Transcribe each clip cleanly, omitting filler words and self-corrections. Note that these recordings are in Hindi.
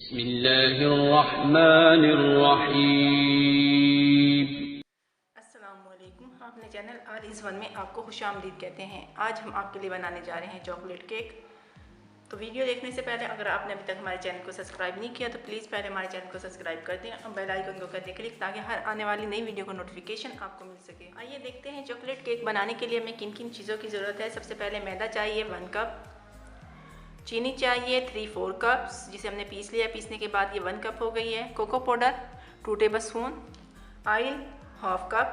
बिस्मिल्लाहिर्रहमानिर्रहीम। अस्सलामुअलैकुम। हम अपने चैनल आर इज़ वन में आपको खुशामदीद कहते हैं। आज हम आपके लिए बनाने जा रहे हैं चॉकलेट केक। तो वीडियो देखने से पहले अगर आपने अभी तक हमारे चैनल को सब्सक्राइब नहीं किया तो प्लीज़ पहले हमारे चैनल को सब्सक्राइब कर दें और बेल आइकन को कर दें क्लिक, ताकि हर आने वाली नई वीडियो को नोटिफिकेशन आपको मिल सके। आइए देखते हैं चॉकलेट केक बनाने के लिए हमें किन किन चीज़ों की ज़रूरत है। सबसे पहले मैदा चाहिए 1 कप, चीनी चाहिए 3-4 कप्स जिसे हमने पीस लिया। पीसने के बाद ये 1 कप हो गई है। Cocoa powder 2 tablespoon, oil 1/2 cup,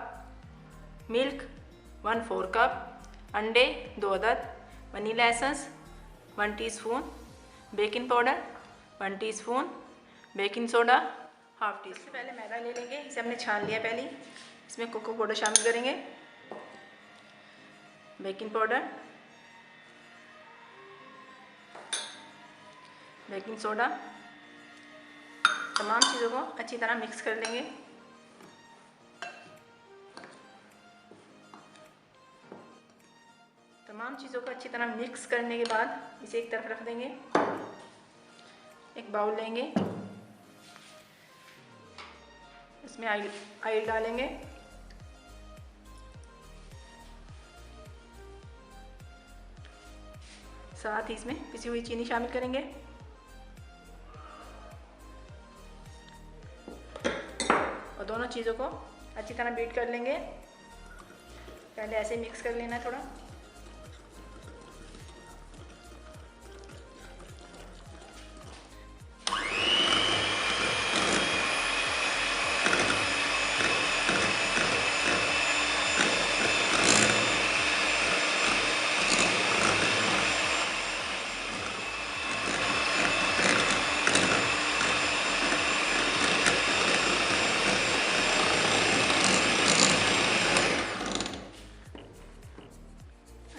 milk 1/4 cup, अंडे 2 अदद, vanilla essence 1 teaspoon, baking powder 1 teaspoon, baking soda 1/2 teaspoon. पहले मैदा ले लेंगे, इसे हमने छान लिया पहले। इसमें कोको पाउडर शामिल करेंगे, बेकिंग पाउडर, बेकिंग सोडा, तमाम चीज़ों को अच्छी तरह मिक्स कर लेंगे। तमाम चीज़ों को अच्छी तरह मिक्स करने के बाद इसे एक तरफ रख देंगे। एक बाउल लेंगे, इसमें ऑयल डालेंगे, साथ ही इसमें पिसी हुई चीनी शामिल करेंगे और दोनों चीज़ों को अच्छी तरह बीट कर लेंगे। पहले ऐसे मिक्स कर लेना थोड़ा।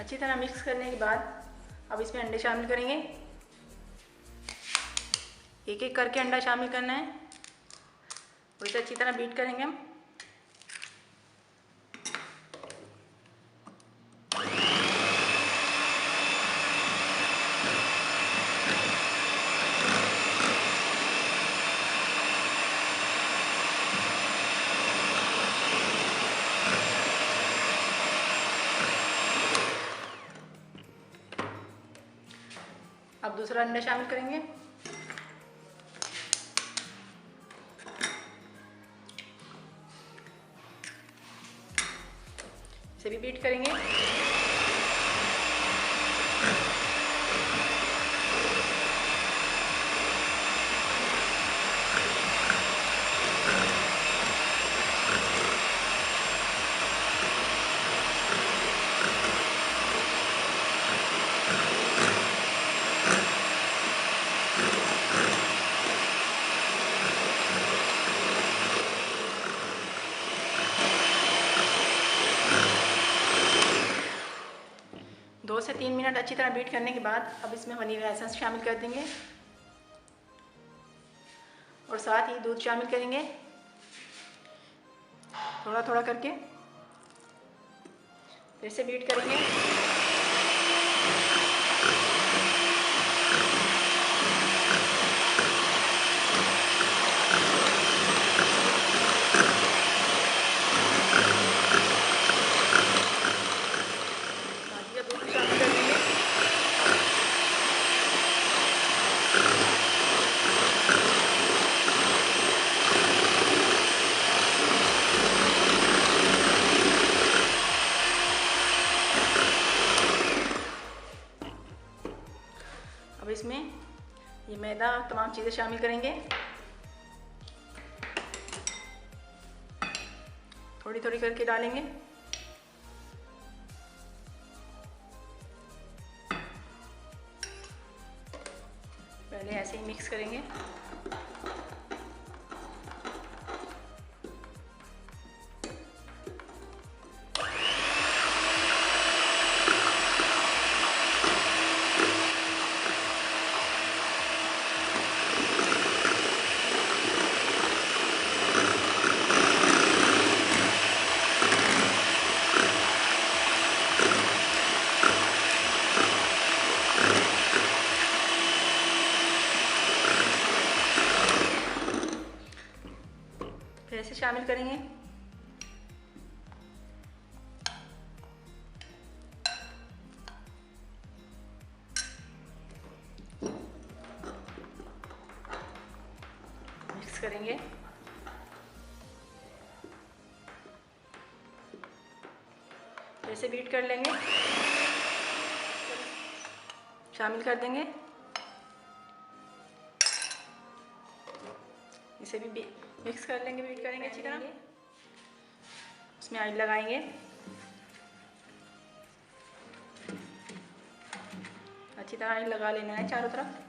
अच्छी तरह मिक्स करने के बाद अब इसमें अंडे शामिल करेंगे। एक एक करके अंडा शामिल करना है और इसे अच्छी तरह बीट करेंगे हम। अब दूसरा अंडा शामिल करेंगे। इसे भी बीट करेंगे। दो से 3 मिनट अच्छी तरह बीट करने के बाद अब इसमें वनीला एसेंस शामिल कर देंगे और साथ ही दूध शामिल करेंगे थोड़ा थोड़ा करके। फिर से बीट करेंगे। अब इसमें ये मैदा तमाम चीज़ें शामिल करेंगे, थोड़ी थोड़ी करके डालेंगे। पहले ऐसे ही मिक्स करेंगे। शामिल करेंगे। मिक्स करेंगे। ऐसे बीट कर लेंगे, शामिल कर देंगे। इसे भी मिक्स कर लेंगे, बीट करेंगे अच्छी तरह। उसमें ऑयल लगाएंगे, अच्छी तरह ऑयल लगा लेना है चारों तरफ।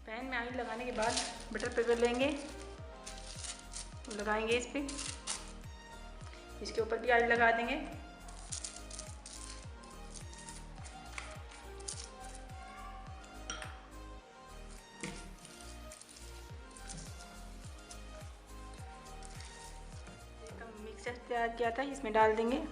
पैन में ऑयल लगाने के बाद बटर पेपर लेंगे, लगाएंगे इस पे, इसके ऊपर भी ऑयल लगा देंगे। मिक्सचर तैयार किया था इसमें डाल देंगे।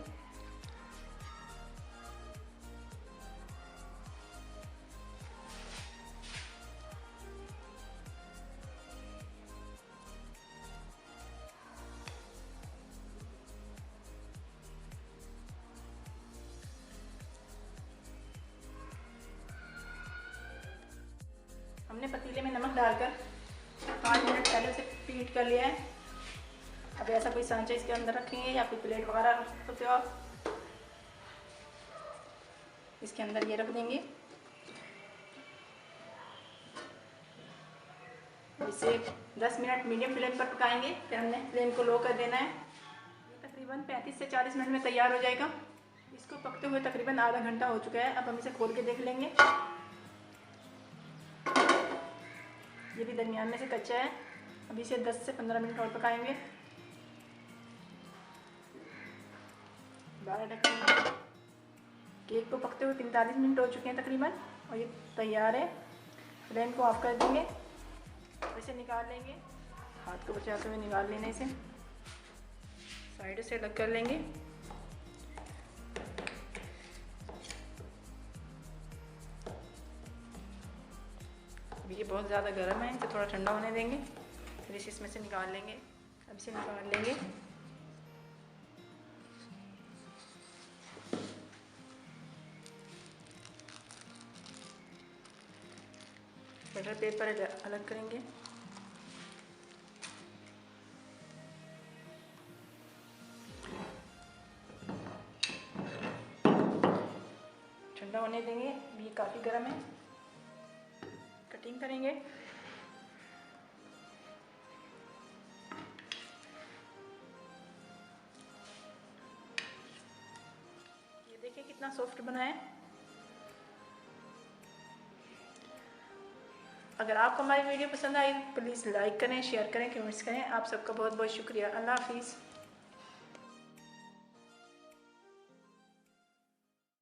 हमने पतीले में नमक डालकर 5 मिनट पहले उसे पीट कर लिया है। अब ऐसा कोई सांचा इसके अंदर रखेंगे या कोई प्लेट वगैरह रख सकते हो आप, इसके अंदर ये रख देंगे। इसे 10 मिनट मीडियम फ्लेम पर पकाएंगे, फिर हमने फ्लेम को लो कर देना है। तकरीबन 35 से 40 मिनट में तैयार हो जाएगा। इसको पकते हुए तकरीबन आधा घंटा हो चुका है। अब हम इसे खोल के देख लेंगे। ये भी दरमियान में से कच्चा है। अब इसे 10 से 15 मिनट और पकाएंगे। 12 ढक्कन। केक को पकते हुए 45 मिनट हो चुके हैं तकरीबन, और ये तैयार है। फ्लेम को ऑफ कर देंगे, इसे निकाल लेंगे। हाथ को बचाते हुए निकाल लेने से, साइड से अलग कर लेंगे। अभी ये बहुत ज़्यादा गर्म है, इसे थोड़ा ठंडा होने देंगे, फिर इसे इसमें से निकाल लेंगे। अब इसे निकाल लेंगे। बटर पेपर अलग करेंगे। ठंडा होने देंगे, ये काफ़ी गर्म है। कटिंग करेंगे। ये देखिए कितना सॉफ्ट बना है। अगर आपको हमारी वीडियो पसंद आई प्लीज़ लाइक करें, शेयर करें, कमेंट्स करें। आप सबका बहुत बहुत शुक्रिया। अल्लाह हाफिज़।